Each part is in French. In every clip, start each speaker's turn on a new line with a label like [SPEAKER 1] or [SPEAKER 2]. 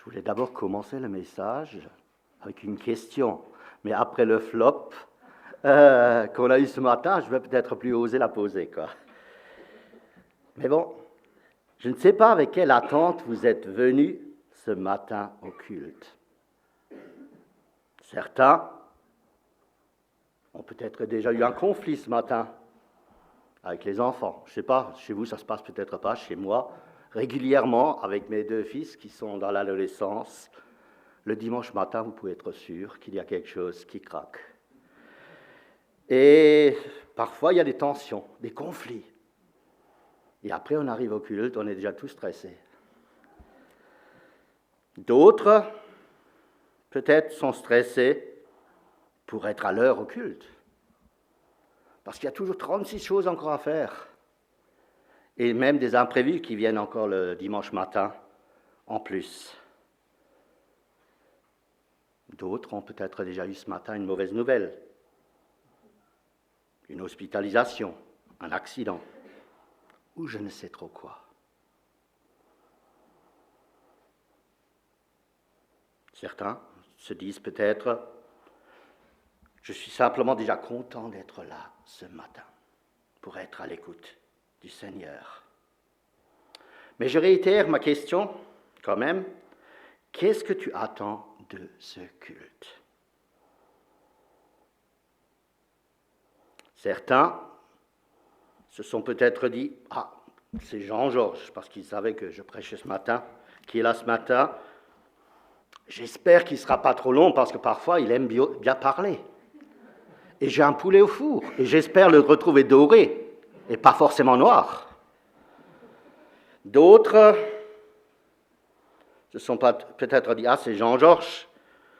[SPEAKER 1] voulais d'abord commencer le message avec une question, mais après le flop qu'on a eu ce matin, je vais peut-être plus oser la poser, quoi. Mais bon, je ne sais pas avec quelle attente vous êtes venus ce matin au culte. Certains ont peut-être déjà eu un conflit ce matin avec les enfants. Je ne sais pas, chez vous ça se passe peut-être pas, chez moi, régulièrement avec mes deux fils qui sont dans l'adolescence, le dimanche matin, vous pouvez être sûr qu'il y a quelque chose qui craque. Et parfois, il y a des tensions, des conflits. Et après, on arrive au culte, on est déjà tout stressé. D'autres, peut-être, sont stressés pour être à l'heure au culte. Parce qu'il y a toujours 36 choses encore à faire. Et même des imprévus qui viennent encore le dimanche matin en plus. D'autres ont peut-être déjà eu ce matin une mauvaise nouvelle. Une hospitalisation, un accident, ou je ne sais trop quoi. Certains se disent peut-être, je suis simplement déjà content d'être là ce matin, pour être à l'écoute du Seigneur. Mais je réitère ma question quand même, qu'est-ce que tu attends de ce culte? Certains se sont peut-être dit, ah, c'est Jean-Georges, parce qu'il savait que je prêchais ce matin, qui est là ce matin. J'espère qu'il ne sera pas trop long, parce que parfois, il aime bien parler. Et j'ai un poulet au four, et j'espère le retrouver doré, et pas forcément noir. D'autres se sont peut-être dit, ah, c'est Jean-Georges,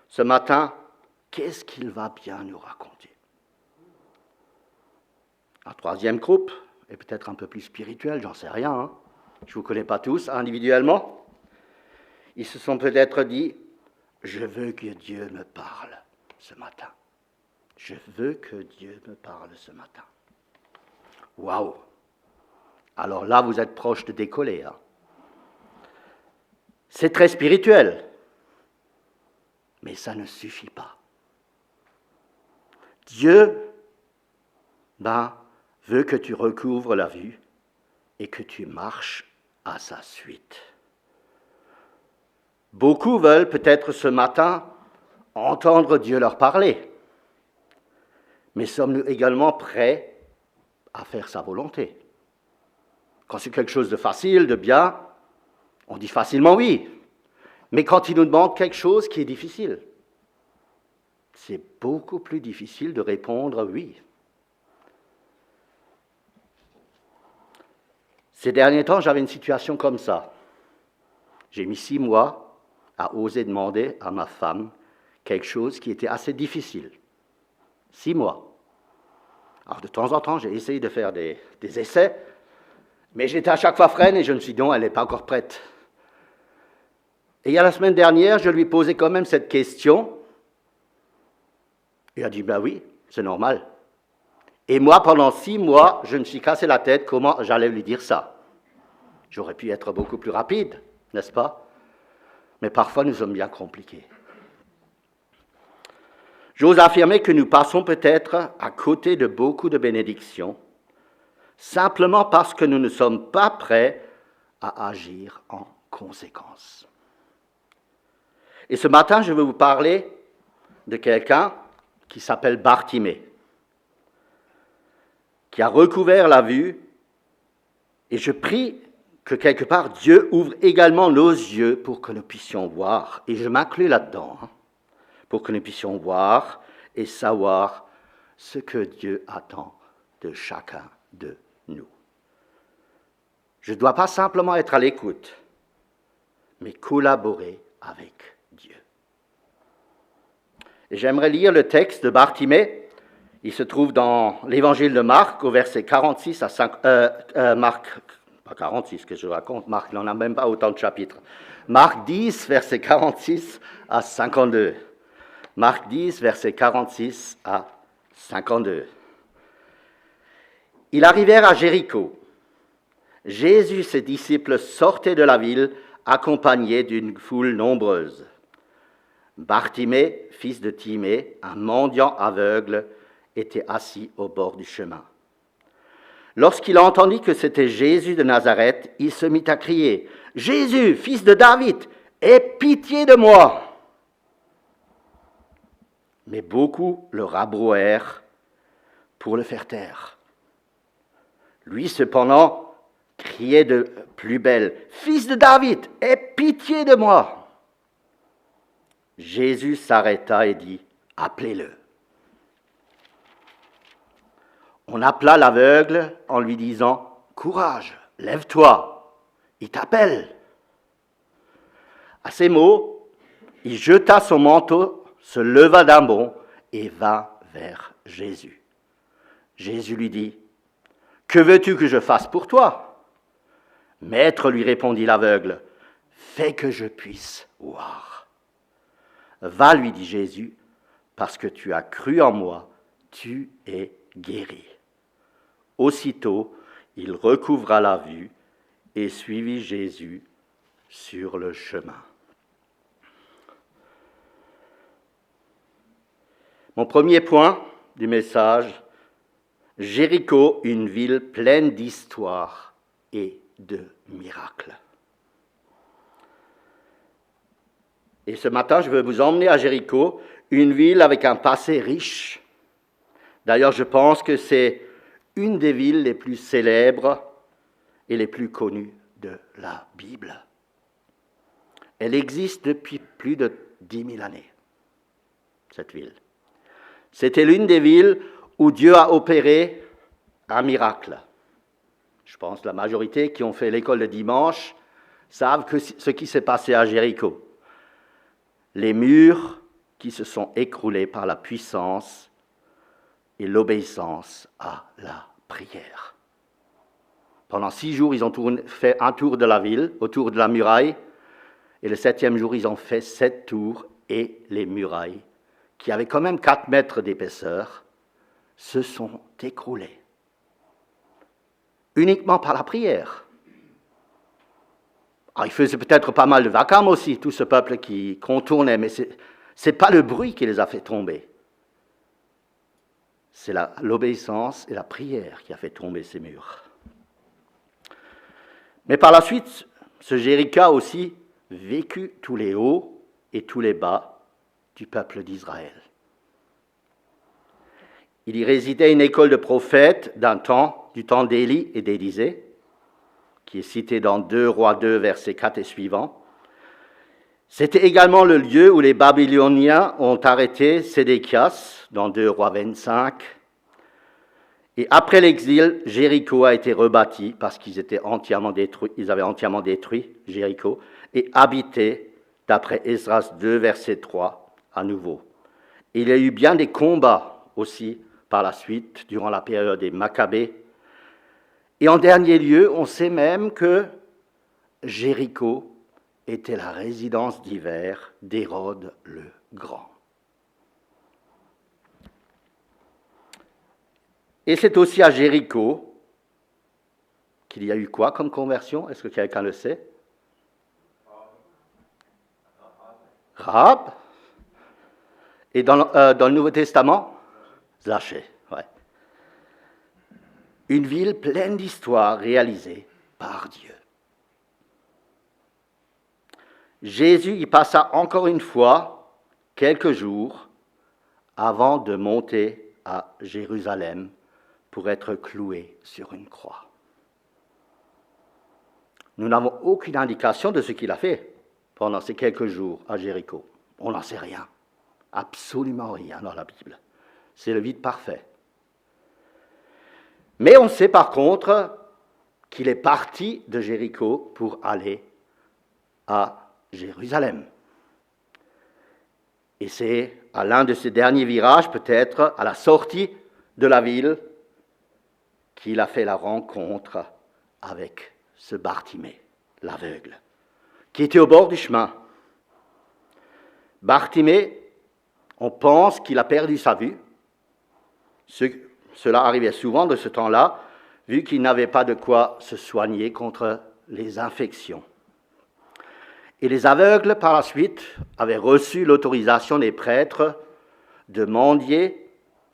[SPEAKER 1] ce matin, qu'est-ce qu'il va bien nous raconter? Un troisième groupe est peut-être un peu plus spirituel, j'en sais rien, hein. Je ne vous connais pas tous individuellement. Ils se sont peut-être dit, je veux que Dieu me parle ce matin. Je veux que Dieu me parle ce matin. Waouh! Alors là, vous êtes proche de décoller, hein. C'est très spirituel, mais ça ne suffit pas. Dieu, veut que tu recouvres la vue et que tu marches à sa suite. Beaucoup veulent peut-être ce matin entendre Dieu leur parler, mais sommes-nous également prêts à faire sa volonté? Quand c'est quelque chose de facile, de bien, on dit facilement oui. Mais quand il nous demande quelque chose qui est difficile, c'est beaucoup plus difficile de répondre oui. Ces derniers temps, j'avais une situation comme ça. J'ai mis 6 mois à oser demander à ma femme quelque chose qui était assez difficile. 6 mois. Alors de temps en temps, j'ai essayé de faire des essais, mais j'étais à chaque fois freine et je me suis dit non, elle n'est pas encore prête. Et il y a la semaine dernière, je lui ai posé quand même cette question. Il a dit, oui, c'est normal. Et moi, pendant 6 mois, je me suis cassé la tête comment j'allais lui dire ça. J'aurais pu être beaucoup plus rapide, n'est-ce pas? Mais parfois, nous sommes bien compliqués. J'ose affirmer que nous passons peut-être à côté de beaucoup de bénédictions, simplement parce que nous ne sommes pas prêts à agir en conséquence. Et ce matin, je vais vous parler de quelqu'un qui s'appelle Bartimée, qui a recouvert la vue, et je prie que quelque part Dieu ouvre également nos yeux pour que nous puissions voir, et je m'inclus là-dedans, pour que nous puissions voir et savoir ce que Dieu attend de chacun de nous. Je ne dois pas simplement être à l'écoute, mais collaborer avec Dieu. Et j'aimerais lire le texte de Bartimée. Il se trouve dans l'évangile de Marc, au verset 46 à 5... Marc, pas 46, que je raconte, Marc n'en a même pas autant de chapitres. Marc 10, verset 46 à 52. Marc 10, verset 46 à 52. Ils arrivèrent à Jéricho. Jésus et ses disciples sortaient de la ville accompagné d'une foule nombreuse. Bartimée, fils de Timée, un mendiant aveugle, était assis au bord du chemin. Lorsqu'il entendit que c'était Jésus de Nazareth, il se mit à crier « Jésus, fils de David, aie pitié de moi !» Mais beaucoup le rabrouèrent pour le faire taire. Lui, cependant, criait de plus belle « Fils de David, aie pitié de moi !» Jésus s'arrêta et dit « Appelez-le !» On appela l'aveugle en lui disant « Courage, lève-toi, il t'appelle !» À ces mots, il jeta son manteau, se leva d'un bond et vint vers Jésus. Jésus lui dit « Que veux-tu que je fasse pour toi ?» « Maître, lui répondit l'aveugle, fais que je puisse voir. » « Va, lui dit Jésus, parce que tu as cru en moi, tu es guéri. » Aussitôt, il recouvra la vue et suivit Jésus sur le chemin. Mon premier point du message, Jéricho, une ville pleine d'histoire et de miracles. Et ce matin, je veux vous emmener à Jéricho, une ville avec un passé riche. D'ailleurs, je pense que c'est une des villes les plus célèbres et les plus connues de la Bible. Elle existe depuis plus de 10 000 années, cette ville. C'était l'une des villes où Dieu a opéré un miracle. Je pense que la majorité qui ont fait l'école de dimanche savent ce qui s'est passé à Jéricho. Les murs qui se sont écroulés par la puissance et l'obéissance à la prière. Pendant 6 jours, ils ont fait un tour de la ville, autour de la muraille, et le 7e jour, ils ont fait 7 tours, et les murailles, qui avaient quand même 4 mètres d'épaisseur, se sont écroulées. Uniquement par la prière. Alors, il faisait peut-être pas mal de vacarme aussi, tout ce peuple qui contournait, mais ce n'est pas le bruit qui les a fait tomber. C'est l'obéissance et la prière qui a fait tomber ces murs. Mais par la suite, ce Jéricho a aussi vécu tous les hauts et tous les bas du peuple d'Israël. Il y résidait une école de prophètes du temps d'Élie et d'Élisée, qui est cité dans 2 Rois 2, versets 4 et suivants. C'était également le lieu où les Babyloniens ont arrêté Sédéchias, dans 2 Rois 25. Et après l'exil, Jéricho a été rebâti parce qu'ils avaient entièrement détruit Jéricho et habité, d'après Esdras 2, verset 3, à nouveau. Et il y a eu bien des combats aussi par la suite, durant la période des Maccabées. Et en dernier lieu, on sait même que Jéricho était la résidence d'hiver d'Hérode le Grand. Et c'est aussi à Jéricho qu'il y a eu quoi comme conversion? Est-ce que quelqu'un le sait? Rahab. Et dans le Nouveau Testament? Zachée, ouais. Une ville pleine d'histoires réalisées par Dieu. Jésus y passa encore une fois quelques jours avant de monter à Jérusalem pour être cloué sur une croix. Nous n'avons aucune indication de ce qu'il a fait pendant ces quelques jours à Jéricho. On n'en sait rien, absolument rien dans la Bible. C'est le vide parfait. Mais on sait par contre qu'il est parti de Jéricho pour aller à Jérusalem. Et c'est à l'un de ces derniers virages, peut-être à la sortie de la ville, qu'il a fait la rencontre avec ce Bartimée, l'aveugle, qui était au bord du chemin. Bartimée, on pense qu'il a perdu sa vue. Cela arrivait souvent de ce temps-là, vu qu'il n'avait pas de quoi se soigner contre les infections. Et les aveugles, par la suite, avaient reçu l'autorisation des prêtres de mendier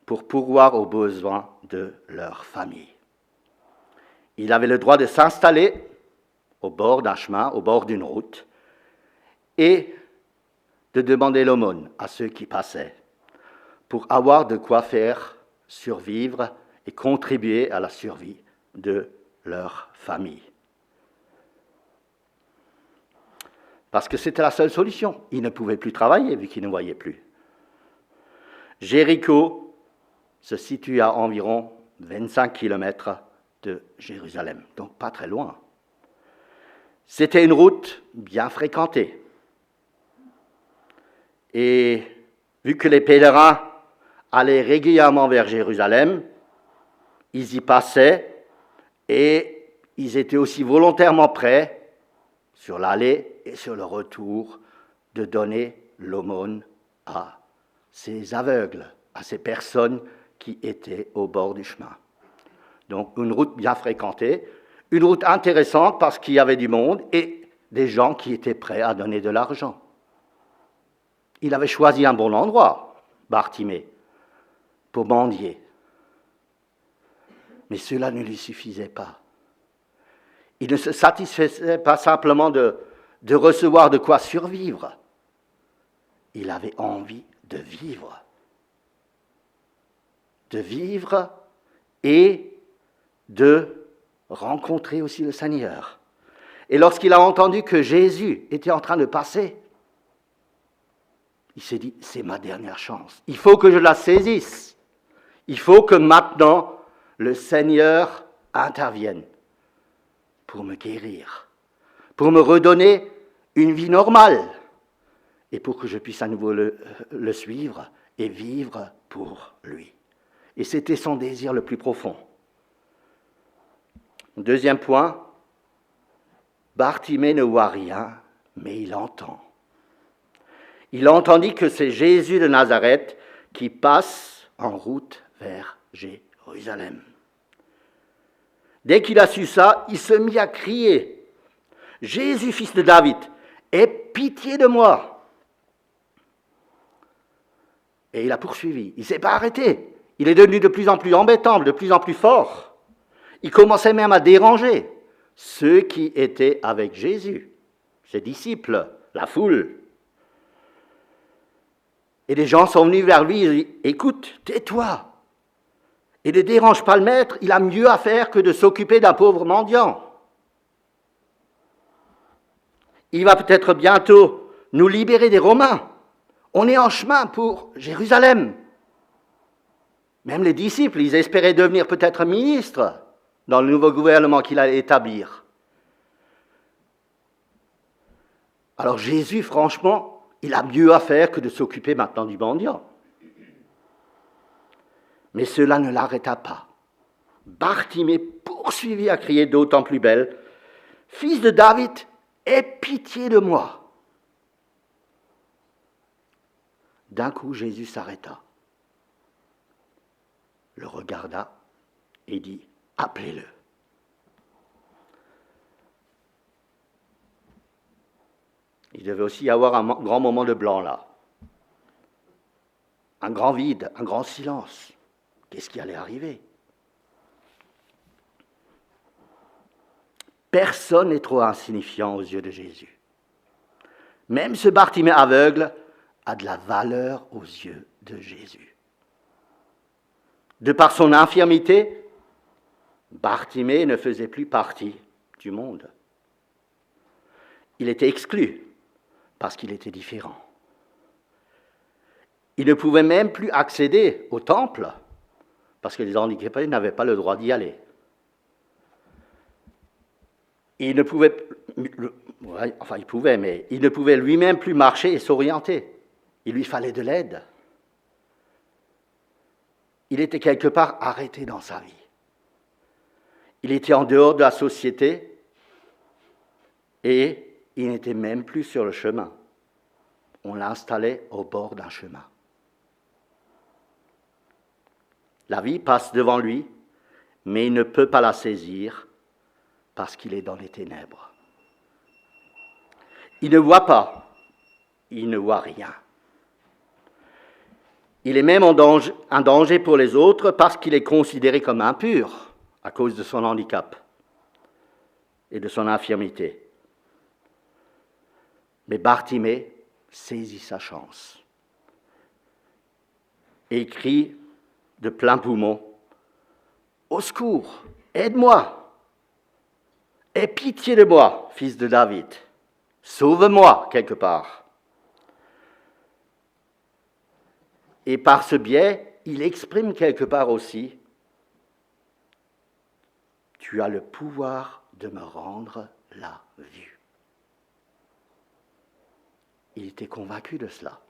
[SPEAKER 1] pour pourvoir aux besoins de leur famille. Ils avaient le droit de s'installer au bord d'un chemin, au bord d'une route, et de demander l'aumône à ceux qui passaient, pour avoir de quoi faire survivre et contribuer à la survie de leur famille. Parce que c'était la seule solution. Ils ne pouvaient plus travailler vu qu'ils ne voyaient plus. Jéricho se situe à environ 25 km de Jérusalem, donc pas très loin. C'était une route bien fréquentée. Et vu que les pèlerins allaient régulièrement vers Jérusalem, ils y passaient et ils étaient aussi volontairement prêts, sur l'aller et sur le retour, de donner l'aumône à ces aveugles, à ces personnes qui étaient au bord du chemin. Donc une route bien fréquentée, une route intéressante parce qu'il y avait du monde et des gens qui étaient prêts à donner de l'argent. Il avait choisi un bon endroit, Bartimée, pour mendier. Mais cela ne lui suffisait pas. Il ne se satisfaisait pas simplement de recevoir de quoi survivre. Il avait envie de vivre. De vivre et de rencontrer aussi le Seigneur. Et lorsqu'il a entendu que Jésus était en train de passer, il s'est dit, c'est ma dernière chance. Il faut que je la saisisse. Il faut que maintenant, le Seigneur intervienne pour me guérir, pour me redonner une vie normale et pour que je puisse à nouveau le suivre et vivre pour lui. Et c'était son désir le plus profond. Deuxième point, Bartimée ne voit rien, mais il entend. Il entendit que c'est Jésus de Nazareth qui passe en route vers Jérusalem. Dès qu'il a su ça, il se mit à crier « Jésus, fils de David, aie pitié de moi !» Et il a poursuivi. Il ne s'est pas arrêté. Il est devenu de plus en plus embêtant, de plus en plus fort. Il commençait même à déranger ceux qui étaient avec Jésus, ses disciples, la foule. Et les gens sont venus vers lui et lui disent « Écoute, tais-toi !» Et ne dérange pas le maître, il a mieux à faire que de s'occuper d'un pauvre mendiant. Il va peut-être bientôt nous libérer des Romains. On est en chemin pour Jérusalem. Même les disciples, ils espéraient devenir peut-être ministres dans le nouveau gouvernement qu'il allait établir. Alors Jésus, franchement, il a mieux à faire que de s'occuper maintenant du mendiant. Mais cela ne l'arrêta pas. Bartimée poursuivit à crier d'autant plus belle « Fils de David, aie pitié de moi !» D'un coup, Jésus s'arrêta, le regarda et dit « Appelez-le !» Il devait aussi y avoir un grand moment de blanc là. Un grand vide, un grand silence. Qu'est-ce qui allait arriver? Personne n'est trop insignifiant aux yeux de Jésus. Même ce Bartimée aveugle a de la valeur aux yeux de Jésus. De par son infirmité, Bartimée ne faisait plus partie du monde. Il était exclu parce qu'il était différent. Il ne pouvait même plus accéder au temple parce que les handicapés n'avaient pas le droit d'y aller. Il ne pouvait, mais il ne pouvait lui-même plus marcher et s'orienter. Il lui fallait de l'aide. Il était quelque part arrêté dans sa vie. Il était en dehors de la société et il n'était même plus sur le chemin. On l'installait au bord d'un chemin. La vie passe devant lui, mais il ne peut pas la saisir parce qu'il est dans les ténèbres. Il ne voit pas, il ne voit rien. Il est même un danger pour les autres parce qu'il est considéré comme impur à cause de son handicap et de son infirmité. Mais Bartimée saisit sa chance et crie de plein poumon, « Au secours, aide-moi, aie pitié de moi, fils de David, sauve-moi quelque part. » Et par ce biais, il exprime quelque part aussi, « Tu as le pouvoir de me rendre la vue. » Il était convaincu de cela.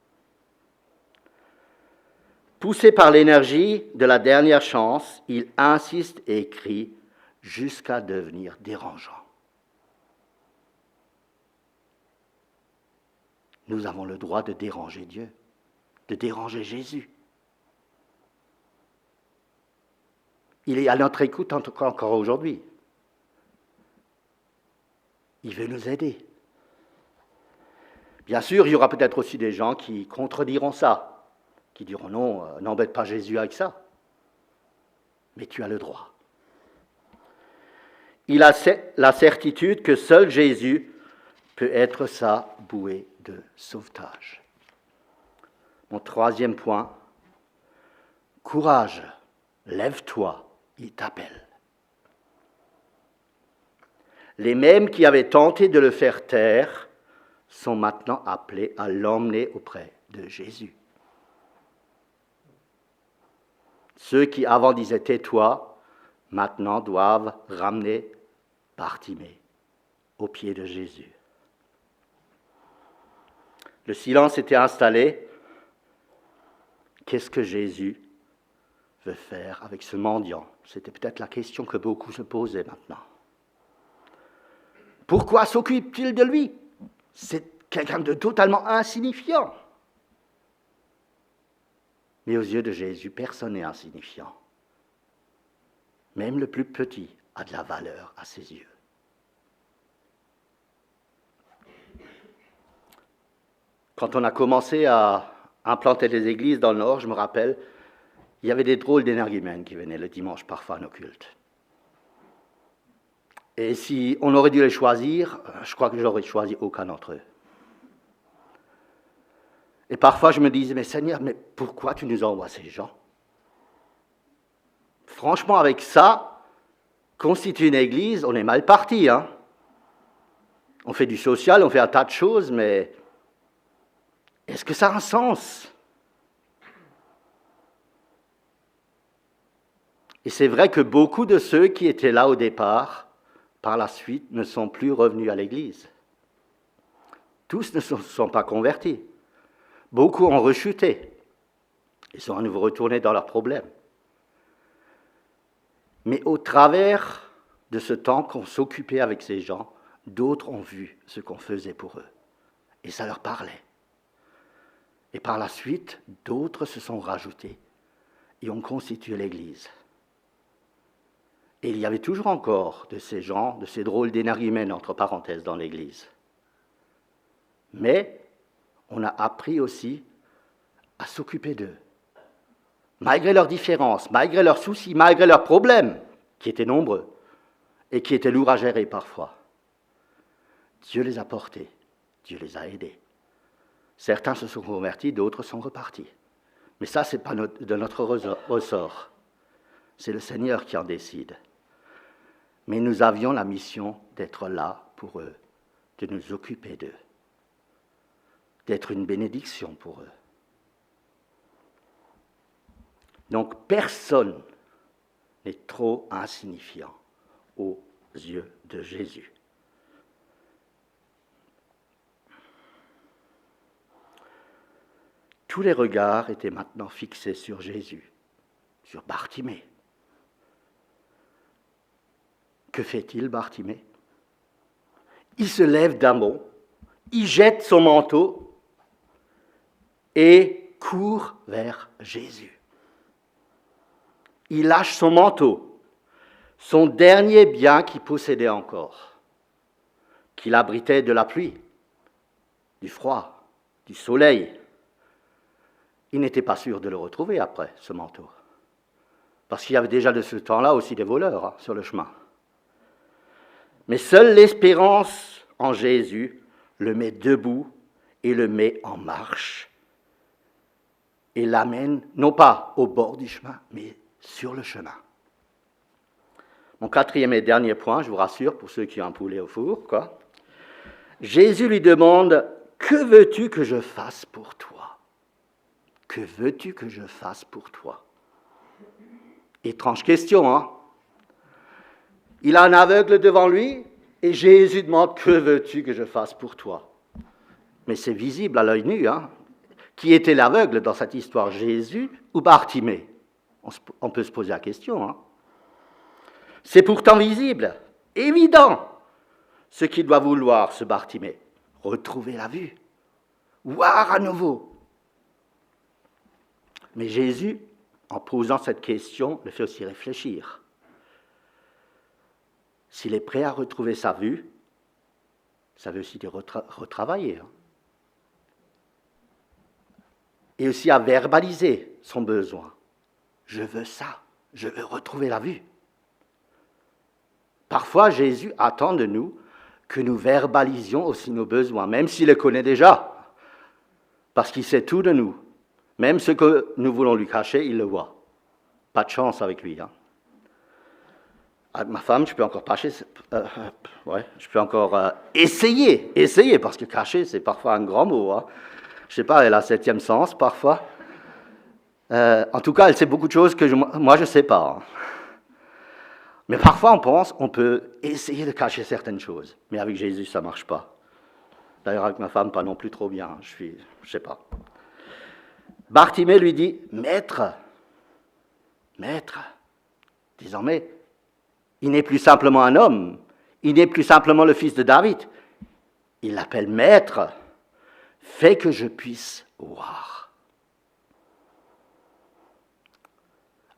[SPEAKER 1] Poussé par l'énergie de la dernière chance, il insiste et crie jusqu'à devenir dérangeant. Nous avons le droit de déranger Dieu, de déranger Jésus. Il est à notre écoute encore aujourd'hui. Il veut nous aider. Bien sûr, il y aura peut-être aussi des gens qui contrediront ça, qui diront non, n'embête pas Jésus avec ça. Mais tu as le droit. Il a la certitude que seul Jésus peut être sa bouée de sauvetage. Mon troisième point, courage, lève-toi, il t'appelle. Les mêmes qui avaient tenté de le faire taire sont maintenant appelés à l'emmener auprès de Jésus. Ceux qui avant disaient « tais-toi », maintenant doivent ramener Bartimée aux pieds de Jésus. Le silence était installé. Qu'est-ce que Jésus veut faire avec ce mendiant? C'était peut-être la question que beaucoup se posaient maintenant. Pourquoi s'occupe-t-il de lui? C'est quelqu'un de totalement insignifiant. Mais aux yeux de Jésus, personne n'est insignifiant. Même le plus petit a de la valeur à ses yeux. Quand on a commencé à implanter des églises dans le Nord, je me rappelle, il y avait des drôles d'énergumènes qui venaient le dimanche parfois à nos cultes. Et si on aurait dû les choisir, je crois que je n'aurais choisi aucun d'entre eux. Et parfois je me disais, mais Seigneur, mais pourquoi tu nous envoies ces gens? Franchement, avec ça, constituer une église, on est mal parti. Hein? On fait du social, on fait un tas de choses, mais est-ce que ça a un sens? Et c'est vrai que beaucoup de ceux qui étaient là au départ, par la suite, ne sont plus revenus à l'église. Tous ne se sont pas convertis. Beaucoup ont rechuté. Ils sont à nouveau retournés dans leurs problèmes. Mais au travers de ce temps qu'on s'occupait avec ces gens, d'autres ont vu ce qu'on faisait pour eux. Et ça leur parlait. Et par la suite, d'autres se sont rajoutés et ont constitué l'Église. Et il y avait toujours encore de ces gens, de ces drôles d'énergumènes, entre parenthèses, dans l'Église. Mais on a appris aussi à s'occuper d'eux. Malgré leurs différences, malgré leurs soucis, malgré leurs problèmes, qui étaient nombreux et qui étaient lourds à gérer parfois. Dieu les a portés, Dieu les a aidés. Certains se sont convertis, d'autres sont repartis. Mais ça, ce n'est pas de notre ressort. C'est le Seigneur qui en décide. Mais nous avions la mission d'être là pour eux, de nous occuper d'eux, d'être une bénédiction pour eux. Donc personne n'est trop insignifiant aux yeux de Jésus. Tous les regards étaient maintenant fixés sur Jésus, sur Bartimée. Que fait-il, Bartimée? Il se lève d'un bond, il jette son manteau et court vers Jésus. Il lâche son manteau, son dernier bien qu'il possédait encore, qu'il abritait de la pluie, du froid, du soleil. Il n'était pas sûr de le retrouver après, ce manteau. Parce qu'il y avait déjà de ce temps-là aussi des voleurs sur le chemin. Mais seule l'espérance en Jésus le met debout et le met en marche. Et l'amène, non pas au bord du chemin, mais sur le chemin. Mon quatrième et dernier point, je vous rassure, pour ceux qui ont un poulet au four, quoi. Jésus lui demande, « Que veux-tu que je fasse pour toi ?» Que veux-tu que je fasse pour toi? Étrange question, hein? Il a un aveugle devant lui et Jésus demande, que veux-tu que je fasse pour toi? Mais c'est visible à l'œil nu, hein? Qui était l'aveugle dans cette histoire, Jésus ou Bartimée? On peut se poser la question, hein? C'est pourtant visible, évident, ce qu'il doit vouloir, ce Bartimée. Retrouver la vue, voir à nouveau. Mais Jésus, en posant cette question, le fait aussi réfléchir. S'il est prêt à retrouver sa vue, ça veut aussi dire retravailler. Hein. Et aussi à verbaliser son besoin. Je veux ça, je veux retrouver la vue. Parfois, Jésus attend de nous que nous verbalisions aussi nos besoins, même s'il les connaît déjà, parce qu'il sait tout de nous. Même ce que nous voulons lui cacher, il le voit. Pas de chance avec lui. Hein. Avec ma femme, je peux encore essayer, parce que cacher, c'est parfois un grand mot. Hein. Je ne sais pas, elle a 7e sens parfois. En tout cas, elle sait beaucoup de choses que moi, je ne sais pas. Hein. Mais parfois, on peut essayer de cacher certaines choses. Mais avec Jésus, ça ne marche pas. D'ailleurs, avec ma femme, pas non plus trop bien. Je ne sais pas. Bartimée lui dit, « Maître, désormais, il n'est plus simplement un homme, il n'est plus simplement le fils de David. Il l'appelle Maître, fais que je puisse voir. »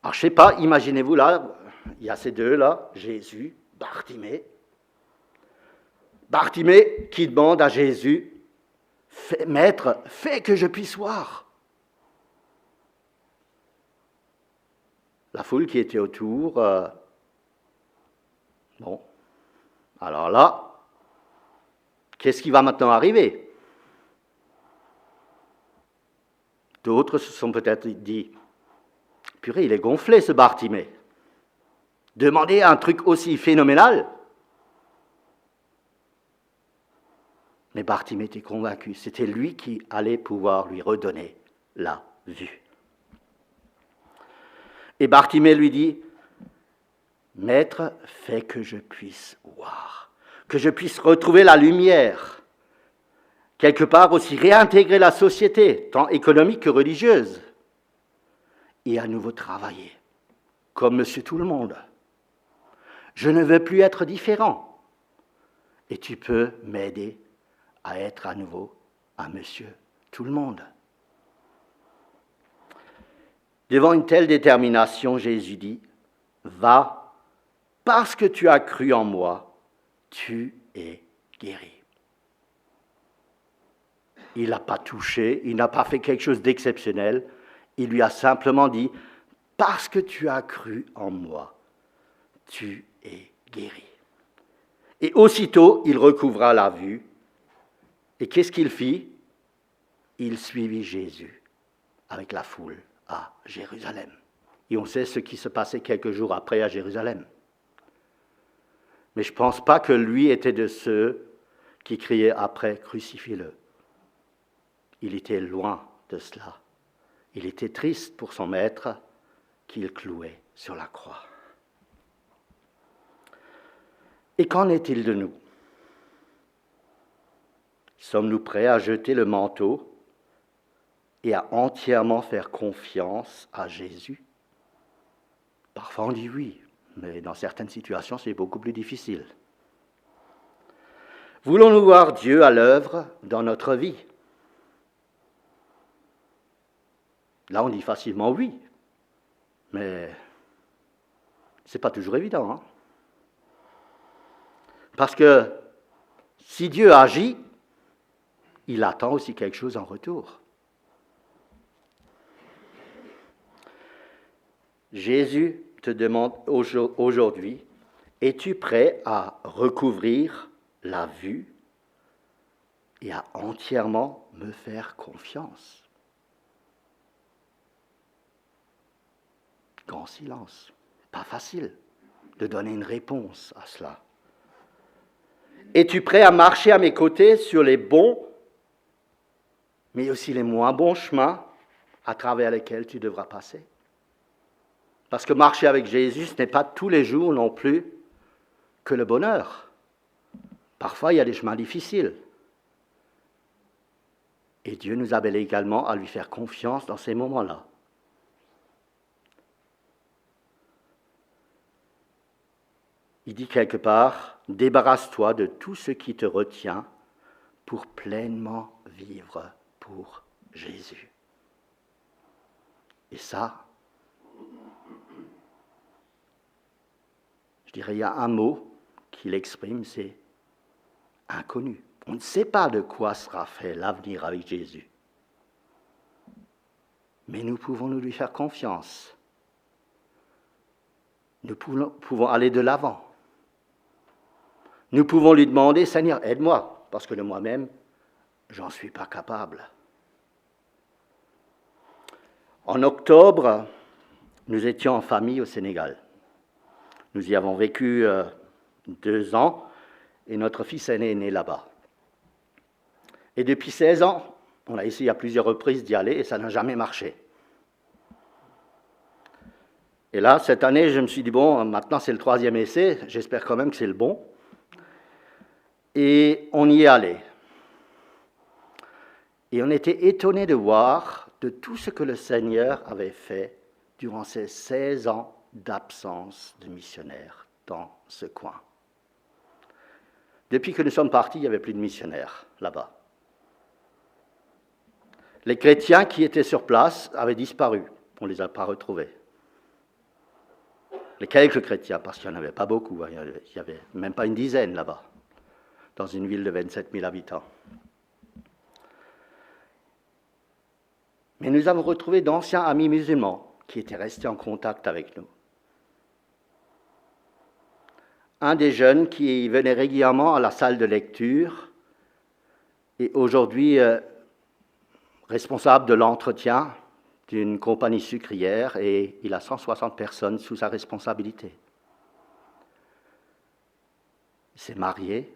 [SPEAKER 1] Alors, je ne sais pas, imaginez-vous là, il y a ces deux là, Jésus, Bartimée. Bartimée qui demande à Jésus, « Maître, fais que je puisse voir. » La foule qui était autour, bon, alors là, qu'est-ce qui va maintenant arriver? D'autres se sont peut-être dit, purée, il est gonflé ce Bartimée. Demander un truc aussi phénoménal? Mais Bartimée était convaincu, c'était lui qui allait pouvoir lui redonner la vue. Et Bartimée lui dit, « Maître, fais que je puisse voir, que je puisse retrouver la lumière, quelque part aussi réintégrer la société, tant économique que religieuse, et à nouveau travailler, comme monsieur tout le monde. Je ne veux plus être différent, et tu peux m'aider à être à nouveau un monsieur tout le monde. » Devant une telle détermination, Jésus dit, « Va, parce que tu as cru en moi, tu es guéri. » Il n'a pas touché, il n'a pas fait quelque chose d'exceptionnel, il lui a simplement dit, « Parce que tu as cru en moi, tu es guéri. » Et aussitôt, il recouvra la vue, et qu'est-ce qu'il fit? Il suivit Jésus avec la foule à Jérusalem. Et on sait ce qui se passait quelques jours après à Jérusalem. Mais je ne pense pas que lui était de ceux qui criaient après, crucifiez-le. Il était loin de cela. Il était triste pour son maître qu'il clouait sur la croix. Et qu'en est-il de nous? Sommes-nous prêts à jeter le manteau et à entièrement faire confiance à Jésus? Parfois on dit oui, mais dans certaines situations c'est beaucoup plus difficile. Voulons-nous voir Dieu à l'œuvre dans notre vie? Là on dit facilement oui, mais ce n'est pas toujours évident. Hein? Parce que si Dieu agit, il attend aussi quelque chose en retour. Jésus te demande aujourd'hui, es-tu prêt à recouvrir la vue et à entièrement me faire confiance? Grand silence. Pas facile de donner une réponse à cela. Es-tu prêt à marcher à mes côtés sur les bons, mais aussi les moins bons chemins à travers lesquels tu devras passer? Parce que marcher avec Jésus, ce n'est pas tous les jours non plus que le bonheur. Parfois, il y a des chemins difficiles. Et Dieu nous appelle également à lui faire confiance dans ces moments-là. Il dit quelque part, débarrasse-toi de tout ce qui te retient pour pleinement vivre pour Jésus. Et ça, je dirais, il y a un mot qui l'exprime, c'est inconnu. On ne sait pas de quoi sera fait l'avenir avec Jésus. Mais nous pouvons lui faire confiance. Nous pouvons aller de l'avant. Nous pouvons lui demander, Seigneur, aide-moi, parce que de moi-même, j'en suis pas capable. En octobre, nous étions en famille au Sénégal. Nous y avons vécu 2 ans et notre fils aîné est né là-bas. Et depuis 16 ans, on a essayé à plusieurs reprises d'y aller et ça n'a jamais marché. Et là, cette année, je me suis dit, bon, maintenant c'est le 3e essai, j'espère quand même que c'est le bon. Et on y est allé. Et on était étonnés de voir de tout ce que le Seigneur avait fait durant ces 16 ans d'absence de missionnaires dans ce coin. Depuis que nous sommes partis, il n'y avait plus de missionnaires là-bas. Les chrétiens qui étaient sur place avaient disparu. On ne les a pas retrouvés. Les quelques chrétiens, parce qu'il n'y en avait pas beaucoup, il n'y avait même pas une dizaine là-bas, dans une ville de 27 000 habitants. Mais nous avons retrouvé d'anciens amis musulmans qui étaient restés en contact avec nous. Un des jeunes qui venait régulièrement à la salle de lecture est aujourd'hui responsable de l'entretien d'une compagnie sucrière et il a 160 personnes sous sa responsabilité. Il s'est marié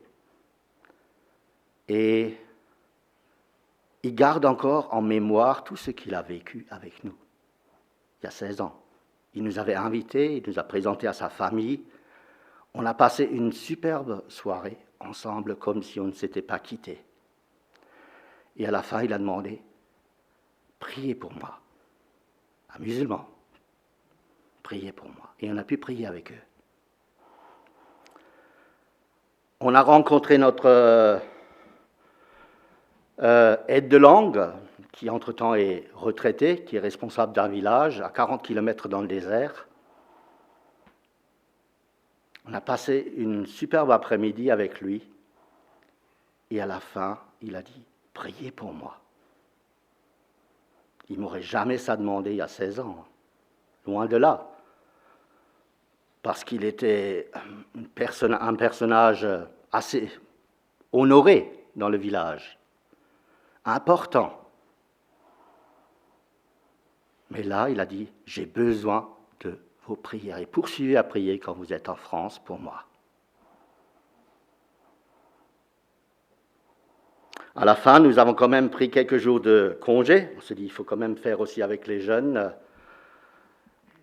[SPEAKER 1] et il garde encore en mémoire tout ce qu'il a vécu avec nous, il y a 16 ans. Il nous avait invités, il nous a présenté à sa famille. On a passé une superbe soirée ensemble comme si on ne s'était pas quittés. Et à la fin, il a demandé, priez pour moi. Un musulman, priez pour moi. Et on a pu prier avec eux. On a rencontré notre aide de langue, qui entre-temps est retraité, qui est responsable d'un village à 40 km dans le désert. On a passé une superbe après-midi avec lui. Et à la fin, il a dit, priez pour moi. Il ne m'aurait jamais ça demandé il y a 16 ans, loin de là. Parce qu'il était un personnage assez honoré dans le village, important. Mais là, il a dit, j'ai besoin de vos prières. Et poursuivez à prier quand vous êtes en France pour moi. À la fin, nous avons quand même pris quelques jours de congé. On s'est dit, il faut quand même faire aussi avec les jeunes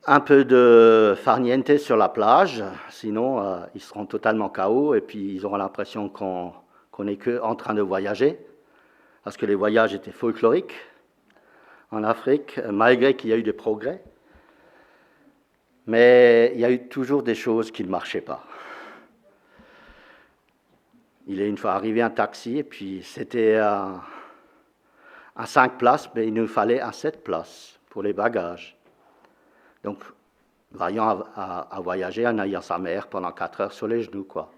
[SPEAKER 1] un peu de farniente sur la plage, sinon ils seront totalement KO et puis ils auront l'impression qu'on n'est qu'en train de voyager, parce que les voyages étaient folkloriques en Afrique, malgré qu'il y a eu des progrès. Mais il y a eu toujours des choses qui ne marchaient pas. Il est une fois arrivé un taxi, et puis c'était à 5 places, mais il nous fallait à 7 places pour les bagages. Donc, Variant a voyagé en ayant sa mère pendant 4 heures sur les genoux, quoi.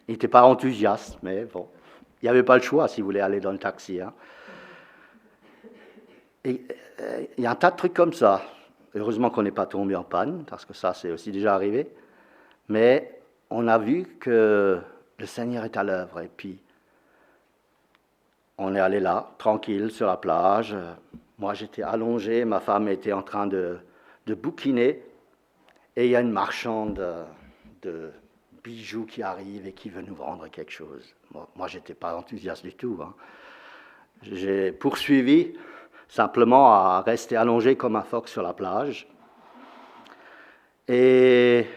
[SPEAKER 1] Il n'était pas enthousiaste, mais bon. Il n'y avait pas le choix si vous voulez aller dans le taxi. Hein. Et il y a un tas de trucs comme ça. Heureusement qu'on n'est pas tombé en panne, parce que ça, c'est aussi déjà arrivé. Mais on a vu que le Seigneur est à l'œuvre. Et puis, on est allé là, tranquille, sur la plage. Moi, j'étais allongé, ma femme était en train de bouquiner. Et il y a une marchande de bijoux qui arrive et qui veut nous vendre quelque chose. Moi, je n'étais pas enthousiaste du tout. Hein. J'ai poursuivi simplement à rester allongé comme un phoque sur la plage. Et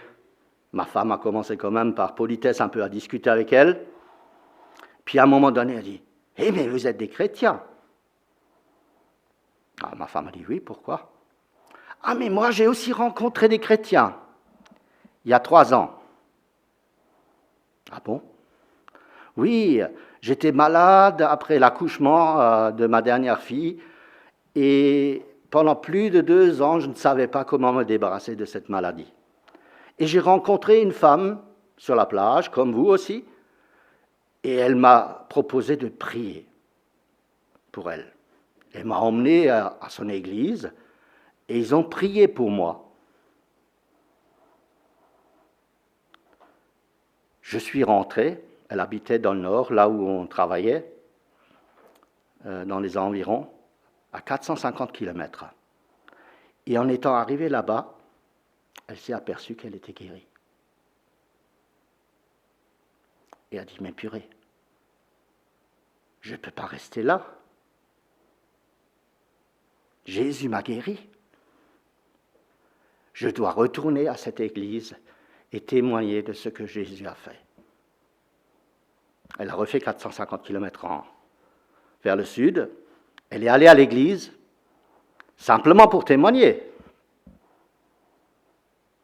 [SPEAKER 1] ma femme a commencé quand même par politesse un peu à discuter avec elle. Puis à un moment donné, elle dit « Eh, mais vous êtes des chrétiens !» Ah, ma femme a dit « Oui, pourquoi ?»« Ah, mais moi, j'ai aussi rencontré des chrétiens, il y a 3 ans. » « Ah bon ?»« Oui, j'étais malade après l'accouchement de ma dernière fille, et pendant plus de 2 ans, je ne savais pas comment me débarrasser de cette maladie. Et j'ai rencontré une femme sur la plage, comme vous aussi, et elle m'a proposé de prier pour elle. Elle m'a emmené à son église, et ils ont prié pour moi. Je suis rentré, elle habitait dans le nord, là où on travaillait, dans les environs, à 450 km. Et en étant arrivée là-bas, elle s'est aperçue qu'elle était guérie. Et elle a dit, mais purée, je ne peux pas rester là. Jésus m'a guéri. Je dois retourner à cette église et témoigner de ce que Jésus a fait. Elle a refait 450 km vers le sud. Elle est allée à l'église simplement pour témoigner.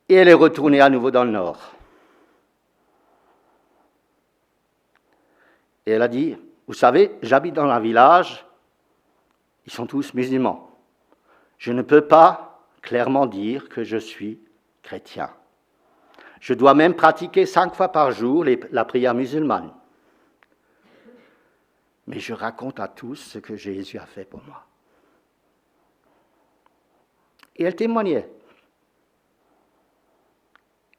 [SPEAKER 1] Et elle est retournée à nouveau dans le nord. Et elle a dit, vous savez, j'habite dans un village, ils sont tous musulmans. Je ne peux pas clairement dire que je suis chrétien. Je dois même pratiquer 5 fois par jour la prière musulmane. Mais je raconte à tous ce que Jésus a fait pour moi. Et elle témoignait.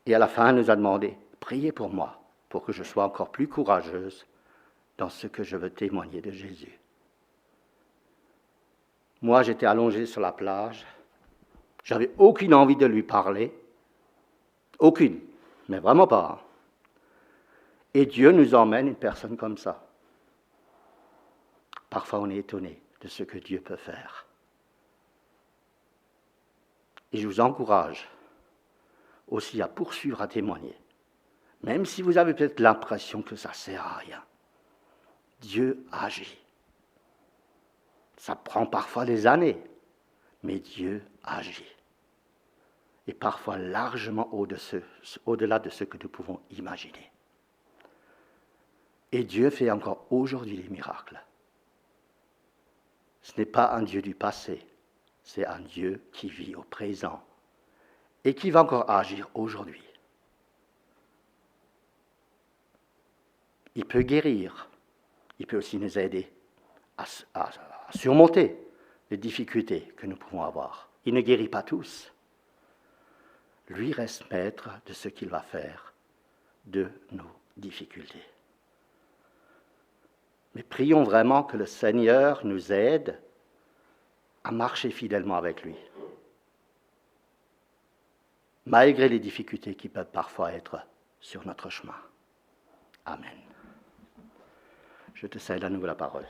[SPEAKER 1] Et à la fin, elle nous a demandé, priez pour moi, pour que je sois encore plus courageuse dans ce que je veux témoigner de Jésus. Moi, j'étais allongé sur la plage. J'avais aucune envie de lui parler. Aucune, mais vraiment pas. Et Dieu nous emmène une personne comme ça. Parfois, on est étonné de ce que Dieu peut faire. Et je vous encourage aussi à poursuivre, à témoigner. Même si vous avez peut-être l'impression que ça ne sert à rien. Dieu agit. Ça prend parfois des années, mais Dieu agit. Et parfois largement au-delà de ce que nous pouvons imaginer. Et Dieu fait encore aujourd'hui des miracles. Ce n'est pas un Dieu du passé, c'est un Dieu qui vit au présent et qui va encore agir aujourd'hui. Il peut guérir, il peut aussi nous aider à surmonter les difficultés que nous pouvons avoir. Il ne guérit pas tous. Lui reste maître de ce qu'il va faire de nos difficultés. Mais prions vraiment que le Seigneur nous aide à marcher fidèlement avec lui, malgré les difficultés qui peuvent parfois être sur notre chemin. Amen. Je te cède à nouveau la parole.